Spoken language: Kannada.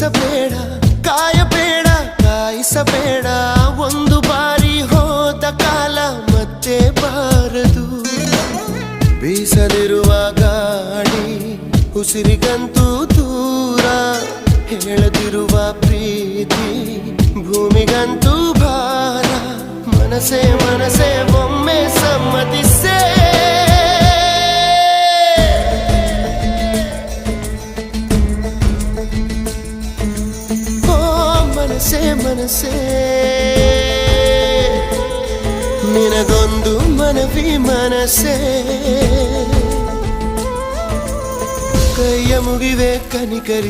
ಬಯಸಬೇಡ ಕಾಯಬೇಡ ಕಾಯಿಸಬೇಡ ಒಂದು ಬಾರಿ ಹೋದ ಕಾಲ ಮತ್ತೆ ಬಾರದು ಬೀಸದಿರುವ ಗಾಳಿ ಉಸಿರಿಗಂತೂ ದೂರ ಹೇಳದಿರುವ ಪ್ರೀತಿ ಭೂಮಿಗಂತೂ ಭಾರ ಮನಸೇ ಮನಸೇ ಒಮ್ಮೆ ಸಮ್ಮತಿಸೇ ಮನಸೇ ಮನಸೇ ನಿನಗೊಂದು ಮನವಿ ಮನಸೇ ಕೈಯ ಮುಗಿವೆ ಕನಿಕರಿಸಿ